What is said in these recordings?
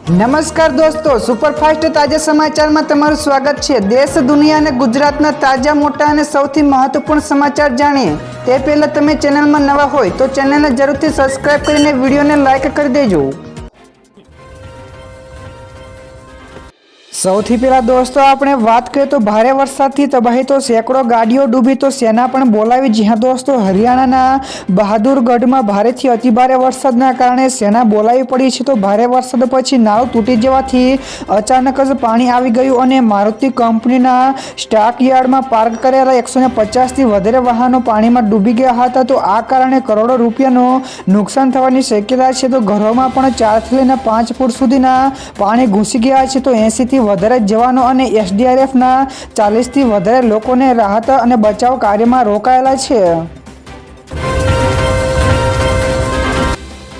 નમસ્કાર દોસ્તો, સુપરફાસ્ટ તાજા સમાચારમાં તમારું સ્વાગત છે। દેશ, દુનિયા અને ગુજરાતના તાજા, મોટા અને સૌથી મહત્વપૂર્ણ સમાચાર જાણીએ તે પહેલા તમે ચેનલમાં નવા હોય તો ચેનલને જરૂરથી સબસ્ક્રાઇબ કરીને વિડીયોને લાઇક કરી દેજો। સૌથી પહેલા દોસ્તો આપણે વાત કરીએ તો ભારે વરસાદથી તબાહી તો સેંકડો ગાડીઓ ડૂબી તો સેના પણ બોલાવી। જી હા દોસ્તો, હરિયાણાના બહાદુરગઢમાં ભારેથી અતિભારે વરસાદના કારણે સેના બોલાવી પડી છે। તો ભારે વરસાદ પછી નાવ તૂટી જવાથી અચાનક જ પાણી આવી ગયું અને મારુતિ કંપનીના સ્ટોક યાર્ડમાં પાર્ક કરેલા 150થી વધારે વાહનો પાણીમાં ડૂબી ગયા હતા। તો આ કારણે કરોડો રૂપિયાનું નુકસાન થવાની શક્યતા છે। તો ઘરોમાં પણ 4થી લઈને 5 ફૂટ સુધીના પાણી ઘૂસી ગયા છે। તો 80થી વધારે જવાનો અને એસડીઆરએફના 40થી વધારે લોકોને રાહત અને બચાવ કાર્યમાં રોકાયેલા છે।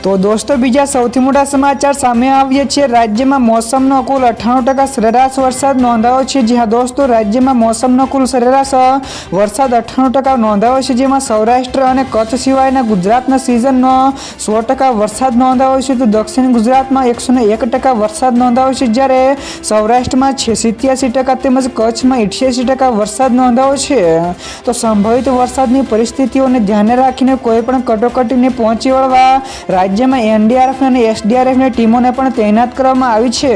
તો દોસ્તો બીજા સૌથી મોટા સમાચાર સામે આવ્યા છે। રાજ્યમાં મોસમનો કુલ 98% સરેરાશ વરસાદ નોંધાયો છે। જી હા દોસ્તો, રાજ્યમાં મોસમનો કુલ સરેરાશ વરસાદ 98% નોંધાયો છે, જેમાં સૌરાષ્ટ્ર અને કચ્છ સિવાયના ગુજરાતના સિઝનનો 100% વરસાદ નોંધાયો છે। તો દક્ષિણ ગુજરાતમાં 101% વરસાદ નોંધાયો છે, જ્યારે સૌરાષ્ટ્રમાં 87% તેમજ કચ્છમાં 88% વરસાદ નોંધાયો છે। તો સંભવિત વરસાદની પરિસ્થિતિઓને ધ્યાને રાખીને કોઈ પણ કટોકટીને પહોંચી વળવા રાજ્યમાં એનડીઆરએફ અને એસડીઆરએફની ટીમોને પણ તૈનાત કરવામાં આવી છે।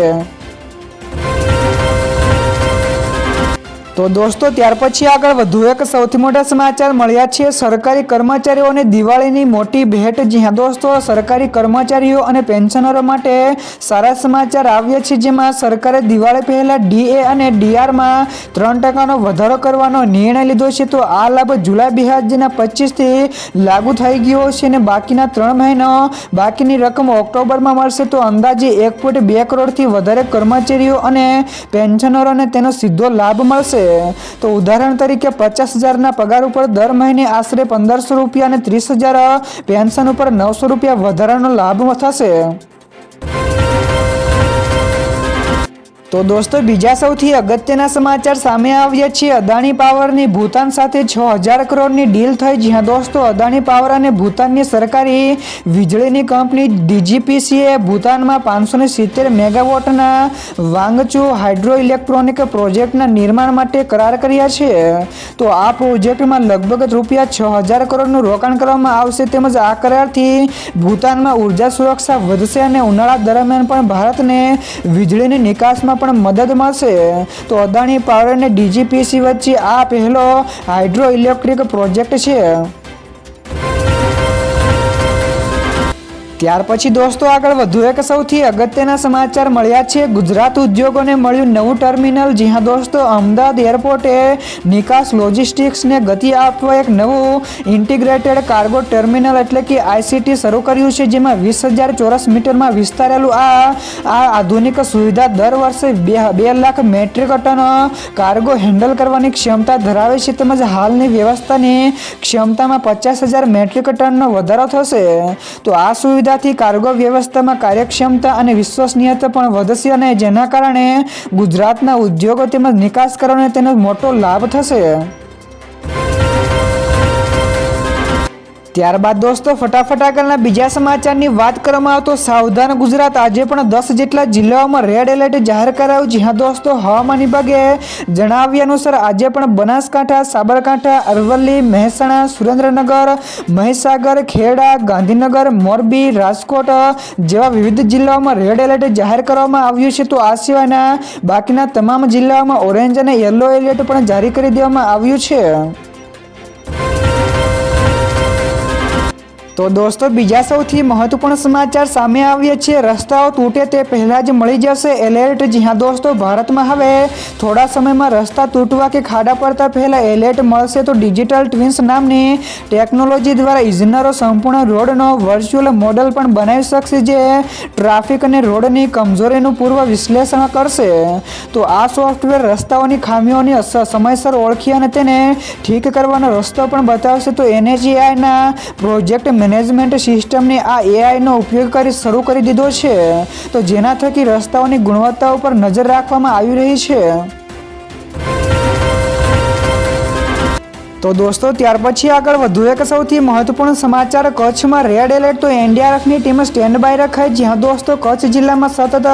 તો દોસ્તો ત્યાર પછી આગળ વધુ એક સૌથી મોટા સમાચાર મળ્યા છે સરકારી કર્મચારીઓને દિવાળીની મોટી ભેટ। જી હા દોસ્તો, સરકારી કર્મચારીઓ અને પેન્શનરો માટે સારા સમાચાર આવ્યા છે, જેમાં સરકારે દિવાળી પહેલા ડીએ અને ડીઆરમાં 3%નો વધારો કરવાનો નિર્ણય લીધો છે। તો આ લાભ જુલાઈ 2025થી લાગુ થઈ ગયો છે અને બાકીના 3 મહિનો બાકીની રકમ ઓક્ટોબરમાં મળશે। તો અંદાજે 1.2 કરોડથી વધારે કર્મચારીઓ અને પેન્શનરોને તેનો સીધો લાભ મળશે। તો ઉદાહરણ તરીકે 50,000ના પગાર ઉપર દર મહિને આશરે 1,500 રૂપિયા અને 30,000 પેન્શન ઉપર 900 રૂપિયા વધારાનો લાભ થશે। તો દોસ્તો બીજા સૌથી અગત્યના સમાચાર સામે આવ્યા છે। અદાણી પાવરની ભૂતાન સાથે 6,000 કરોડની ડીલ થઈ। જી હા દોસ્તો, અદાણી પાવર અને ભૂતાનની સરકારી વીજળીની કંપની ડીજીપીસીએ ભૂતાનમાં 570 મેગાવોટના વાંગચુ હાઇડ્રો ઇલેક્ટ્રોનિક પ્રોજેક્ટના નિર્માણ માટે કરાર કર્યા છે। તો આ પ્રોજેક્ટમાં લગભગ રૂપિયા 6,000 કરોડનું રોકાણ કરવામાં આવશે। તેમજ આ કરારથી ભૂતાનમાં ઉર્જા સુરક્ષા વધશે અને ઉનાળા દરમિયાન પણ ભારતને વીજળીની નિકાસમાં પણ મદદ મળશે। તો અદાણી પાવર અને ડીજીપીસી વચ્ચે આ પહેલો હાઇડ્રો ઇલેક્ટ્રિક પ્રોજેક્ટ છે। ત્યાર પછી દોસ્તો આગળ વધુ એક સૌથી અગત્યના સમાચાર મળ્યા છે। ગુજરાત ઉદ્યોગોને મળ્યું નવું ટર્મિનલ। જી હા દોસ્તો, અમદાવાદ એરપોર્ટે નિકાસ લોજિસ્ટિક્સને ગતિ આપવા એક નવું ઇન્ટિગ્રેટેડ કાર્ગો ટર્મિનલ એટલે કે આઈસીટી શરૂ કર્યું છે, જેમાં 20,000 ચોરસ મીટરમાં વિસ્તારેલું આ આધુનિક સુવિધા દર વર્ષે 2 lakh metric ton cargo handle કરવાની ક્ષમતા ધરાવે છે। તેમજ હાલની વ્યવસ્થાની ક્ષમતામાં 50,000 મેટ્રિક ટનનો વધારો થશે। તો આ સુવિધા થી કાર્ગો વ્યવસ્થામાં કાર્યક્ષમતા અને વિશ્વસનીયતા પણ વધશે અને જેના કારણે ગુજરાતના ઉદ્યોગો તેમજ નિકાસકારોને તેનો મોટો લાભ થશે। ત્યારબાદ દોસ્તો ફટાફટ આગળના બીજા સમાચારની વાત કરવામાં આવે તો સાવધાન ગુજરાત, આજે પણ 10 જેટલા જિલ્લાઓમાં રેડ એલર્ટ જાહેર કરાયું। જી હા દોસ્તો, હવામાન વિભાગે જણાવ્યા અનુસાર આજે પણ બનાસકાંઠા, સાબરકાંઠા, અરવલ્લી, મહેસાણા, સુરેન્દ્રનગર, મહીસાગર, ખેડા, ગાંધીનગર, મોરબી, રાજકોટ જેવા વિવિધ જિલ્લાઓમાં રેડ એલર્ટ જાહેર કરવામાં આવ્યું છે। તો આ સિવાયના બાકીના તમામ જિલ્લાઓમાં ઓરેન્જ અને યલો એલર્ટ પણ જારી કરી દેવામાં આવ્યું છે। તો દોસ્તો બીજા સૌથી મહત્વપૂર્ણ સમાચાર સામે આવ્યા છે। રસ્તાઓ તૂટે તે પહેલાં જ મળી જશે એલર્ટ। જી હા દોસ્તો, ભારતમાં હવે થોડા સમયમાં રસ્તા તૂટવા કે ખાડા પડતા પહેલાં એલર્ટ મળશે। તો ડિજિટલ ટ્વિન્સ નામની ટેકનોલોજી દ્વારા ઇજનેરો સંપૂર્ણ રોડનો વર્ચ્યુઅલ મોડલ પણ બનાવી શકશે, જે ટ્રાફિક અને રોડની કમજોરીનું પૂર્વ વિશ્લેષણ કરશે। તો આ સોફ્ટવેર રસ્તાઓની ખામીઓની સમયસર ઓળખી અને તેને ઠીક કરવાનો રસ્તો પણ બતાવશે। તો એનએચએઆઈના પ્રોજેક્ટ મેનેજમેન્ટ સિસ્ટમની આ એઆઈનો ઉપયોગ કરી શરૂ કરી દીધો છે। તો જેના થકી રસ્તાઓની ગુણવત્તા ઉપર નજર રાખવામાં આવી રહી છે। તો દોસ્તો ત્યાર પછી આગળ વધુ એક સૌથી મહત્વપૂર્ણ સમાચાર, કચ્છમાં રેડ એલર્ટ, તો એનડીઆરએફની ટીમ સ્ટેન્ડ બાય રખાઈ. જ્યાં દોસ્તો કચ્છ જિલ્લામાં સતત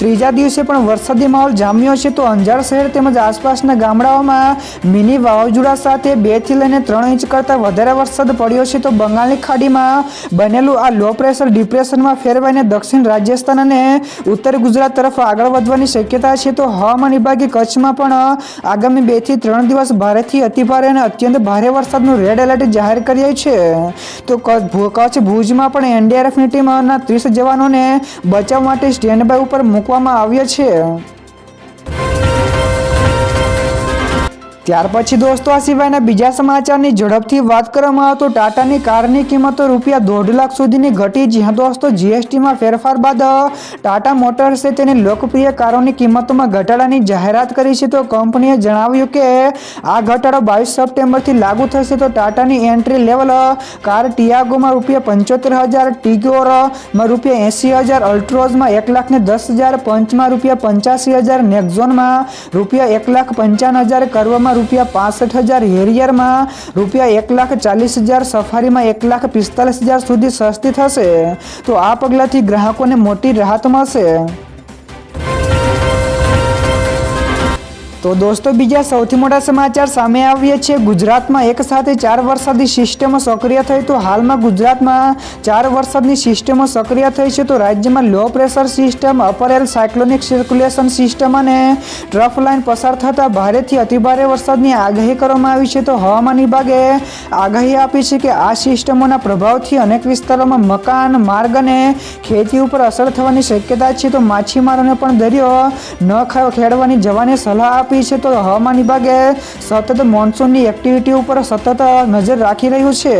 ત્રીજા દિવસે પણ વરસાદી માહોલ જામ્યો છે. તો અંજાર શહેર તેમજ આસપાસના ગામડાઓમાં મિની વાવાઝોડા સાથે 2 થી લઈને 3 ઇંચ કરતાં વધારે વરસાદ પડ્યો છે. તો બંગાળની ખાડીમાં બનેલું આ લો પ્રેશર ડિપ્રેશનમાં ફેરવાઈને દક્ષિણ રાજસ્થાન અને ઉત્તર ગુજરાત તરફ આગળ વધવાની શક્યતા છે. તો હવામાન વિભાગે કચ્છમાં પણ આગામી 2 થી 3 દિવસ ભારેથી અતિભારે અને અત્યંત ભારે વરસાદનું રેડ એલર્ટ જાહેર કર્યું છે. તો કચ્છ ભુજમાં પણ એનડીઆરએફની ટીમના 30 જવાનોને બચાવ માટે સ્ટેન્ડ બાય ઉપર મૂકવામાં આવ્યા છે. ત્યાર પછી દોસ્તો આ સિવાયના બીજા સમાચારની ઝડપથી વાત કરવામાં આવે તો ટાટાની કારની કિંમતો ₹1.5 લાખ સુધીની ઘટી. જ્યાં દોસ્તો જીએસટીમાં ફેરફાર બાદ ટાટા મોટર્સે તેની લોકપ્રિય કારોની કિંમતોમાં ઘટાડાની જાહેરાત કરી છે. તો કંપનીએ જણાવ્યું કે આ ઘટાડો 22 સપ્ટેમ્બરથી લાગુ થશે. તો ટાટાની એન્ટ્રી લેવલ કાર ટિયાગોમાં ₹75,000, ટિગોરમાં ₹80,000, અલ્ટ્રોઝમાં 1,10,000, પંચમાં ₹85,000, નેક્ઝોનમાં ₹1,55,000, કરવામાં ₹65,000, હેરિયરમાં ₹1,40,000, સફારીમાં ₹1,45,000 સુધી સસ્તી થશે. તો આ પગલાંથી ગ્રાહકોને મોટી રાહત મળશે. તો દોસ્તો બીજા સૌથી મોટા સમાચાર સામે આવ્યા છે. ગુજરાતમાં એક સાથે 4 વરસાદી સિસ્ટમો સક્રિય થઈ. તો હાલમાં ગુજરાતમાં 4 વરસાદની સિસ્ટમો સક્રિય થઈ છે. તો રાજ્યમાં low pressure system, upper air cyclonic circulation system અને ટ્રફ લાઇન પસાર થતાં ભારેથી અતિભારે વરસાદની આગાહી કરવામાં આવી છે. તો હવામાન વિભાગે આગાહી આપી છે કે આ સિસ્ટમોના પ્રભાવથી અનેક વિસ્તારોમાં મકાન, માર્ગ અને ખેતી ઉપર અસર થવાની શક્યતા છે. તો માછીમારોને પણ દરિયો ન ખેડવાની જવાની સલાહ આપી છે. તો હવામાન વિભાગે સતત મોન્સૂનની એક્ટિવિટી ઉપર સતત નજર રાખી રહ્યું છે.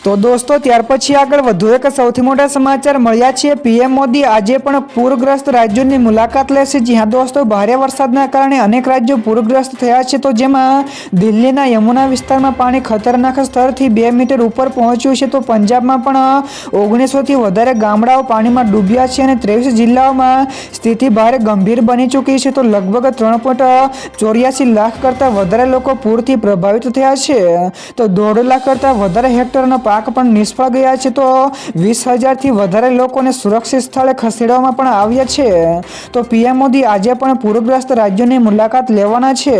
તો દોસ્તો ત્યાર પછી આગળ વધુ એક સૌથી મોટા સમાચાર મળ્યા છે. પીએમ મોદી આજે પણ પૂરગ્રસ્ત રાજ્યોની મુલાકાત લેશે. જ્યાં દોસ્તો ભારે વરસાદના કારણે અનેક રાજ્યો પૂરગ્રસ્ત થયા છે. તો જેમાં દિલ્હીના યમુના વિસ્તારમાં પાણી ખતરનાક સ્તરથી 2 મીટર ઉપર પહોંચ્યું છે. તો પંજાબમાં પણ 1900થી વધારે ગામડાઓ પાણીમાં ડૂબ્યા છે અને 23 જિલ્લાઓમાં સ્થિતિ ભારે ગંભીર બની ચૂકી છે. તો લગભગ 3.84 લાખ કરતાં વધારે લોકો પૂરથી પ્રભાવિત થયા છે. તો 1.5 લાખ કરતાં વધારે હેક્ટરનો પાક પણ નિષ્ફળ ગયા છે. તો 20,000થી વધારે લોકોને સુરક્ષિત સ્થળે ખસેડવામાં પણ આવ્યા છે. તો પીએમ મોદી આજે પણ પૂરગ્રસ્ત રાજ્યોની મુલાકાત લેવાના છે.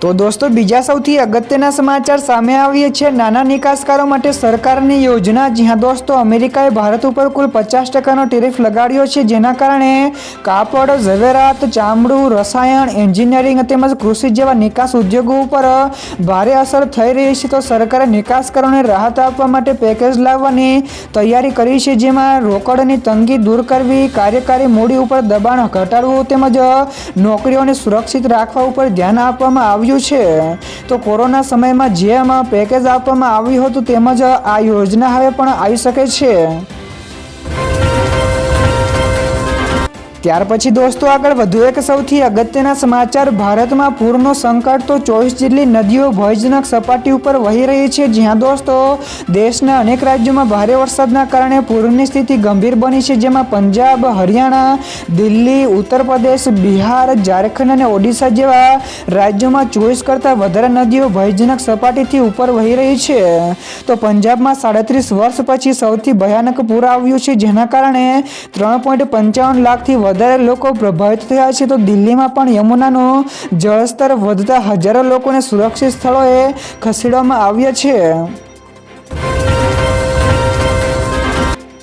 તો દોસ્તો બીજા સૌથી અગત્યના સમાચાર સામે આવ્યા છે. નાના નિકાસકારો માટે સરકારની યોજના. જ્યાં દોસ્તો અમેરિકાએ ભારત ઉપર કુલ 50% ટેરિફ લગાડ્યો છે. જેના કારણે કાપડ, ઝવેરાત, ચામડું, રસાયણ, એન્જિનિયરિંગ તેમજ કૃષિ જેવા નિકાસ ઉદ્યોગો ઉપર ભારે અસર થઈ રહી છે. તો સરકારે નિકાસકારોને રાહત આપવા માટે પેકેજ લાવવાની તૈયારી કરી છે. જેમાં રોકડની તંગી દૂર કરવી, કાર્યકારી મૂડી ઉપર દબાણ ઘટાડવું તેમજ નોકરીઓને સુરક્ષિત રાખવા ઉપર ધ્યાન આપવામાં આવ્યું છે. તો કોરોના સમયમાં જેમ પેકેજ આપવામાં આવ્યું હતું તેમજ આ યોજના હવે પણ આવી શકે છે. ત્યાર પછી દોસ્તો આગળ વધુ એક સૌથી અગત્યના સમાચાર, ભારતમાં પૂરનો સંકટ. તો 24 જેટલી નદીઓ ભયજનક સપાટી ઉપર વહી રહી છે. જ્યાં દોસ્તો દેશના અનેક રાજ્યોમાં ભારે વરસાદના કારણે પૂરની સ્થિતિ ગંભીર બની છે. જેમાં પંજાબ, હરિયાણા, દિલ્હી, ઉત્તર પ્રદેશ, બિહાર, ઝારખંડ અને ઓડિશા જેવા રાજ્યોમાં 24 કરતાં વધારે નદીઓ ભયજનક સપાટીથી ઉપર વહી રહી છે. તો પંજાબમાં 37 વર્ષ પછી સૌથી ભયાનક પૂર આવ્યું છે. જેના કારણે 3.55 લાખથી વધારે લોકો પ્રભાવિત થયા છે. તો દિલ્હીમાં પણ યમુનાનું જળસ્તર વધતા હજારો લોકોને સુરક્ષિત સ્થળોએ ખસેડવામાં આવ્યા છે.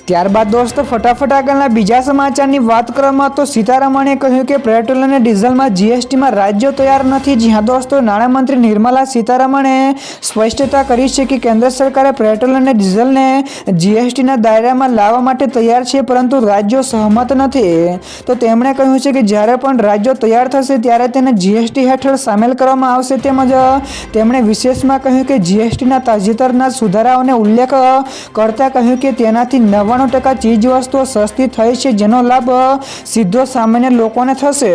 ત્યારબાદ દોસ્તો ફટાફટ આગળના બીજા સમાચારની વાત કરવામાં તો સીતારમણે કહ્યું કે પેટ્રોલ અને ડીઝલમાં જીએસટીમાં રાજ્યો તૈયાર નથી. જ્યાં દોસ્તો નાણામંત્રી નિર્મલા સીતારમણે સ્પષ્ટતા કરી છે કે કેન્દ્ર સરકારે પેટ્રોલ અને ડીઝલને જીએસટીના દાયરામાં લાવવા માટે તૈયાર છે, પરંતુ રાજ્યો સહમત નથી. તો તેમણે કહ્યું છે કે જ્યારે પણ રાજ્યો તૈયાર થશે ત્યારે તેને જીએસટી હેઠળ સામેલ કરવામાં આવશે. તેમજ તેમણે વિશેષમાં કહ્યું કે જીએસટીના તાજેતરના સુધારાઓને ઉલ્લેખ કરતા કહ્યું કે તેનાથી 99% ચીજ વસ્તુઓ સસ્તી થઈ છે, જેનો લાભ સીધો સામાન્ય લોકોને થશે.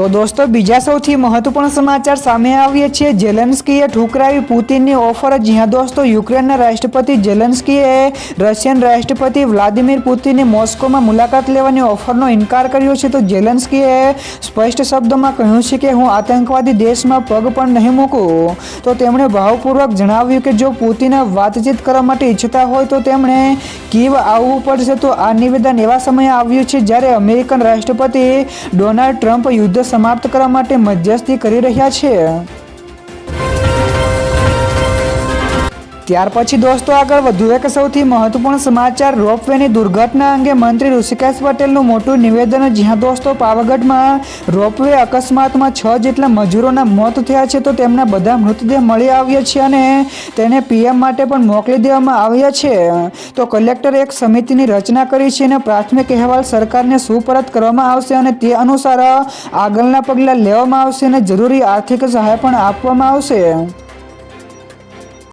તો દોસ્તો બીજા સૌથી મહત્વપૂર્ણ સમાચાર સામે આવ્યા છે. ઝેલેન્સ્કીએ ઠુકરાવી પુતિનની ઓફર. જ્યાં દોસ્તો યુક્રેનના રાષ્ટ્રપતિ ઝેલેન્સ્કીએ રશિયન રાષ્ટ્રપતિ વ્લાદિમીર પુતિનની મોસ્કોમાં મુલાકાત લેવાની ઓફરનો ઇનકાર કર્યો છે. તો ઝેલેન્સ્કીએ સ્પષ્ટ શબ્દોમાં કહ્યું છે કે હું આતંકવાદી દેશમાં પગ પણ નહીં મૂકું. તો તેમણે ભાવપૂર્વક જણાવ્યું કે જો પુતિન વાતચીત કરવા માટે ઈચ્છતા હોય તો તેમણે કીવ આવવું પડશે. તો આ નિવેદન એવા સમયે આવ્યું છે જ્યારે અમેરિકન રાષ્ટ્રપતિ ડોનાલ્ડ ટ્રમ્પ યુદ્ધ સમાપ્ત કરવા માટે મધ્યસ્થી કરી રહ્યા છે. ત્યાર પછી દોસ્તો આગળ વધુ એક સૌથી મહત્વપૂર્ણ સમાચાર. રોપવેની દુર્ઘટના અંગે મંત્રી ઋષિકેશ પટેલનું મોટું નિવેદન. જ્યાં દોસ્તો પાવાગઢમાં રોપવે અકસ્માતમાં 6 જેટલા મજૂરોના મોત થયા છે. તો તેમના બધા મૃતદેહ મળી આવ્યા છે અને તેને પીએમ માટે પણ મોકલી દેવામાં આવ્યા છે. તો કલેક્ટરે એક સમિતિની રચના કરી છે અને પ્રાથમિક અહેવાલ સરકારને સુપરત કરવામાં આવશે અને તે અનુસાર આગળના પગલાં લેવામાં આવશે અને જરૂરી આર્થિક સહાય પણ આપવામાં આવશે.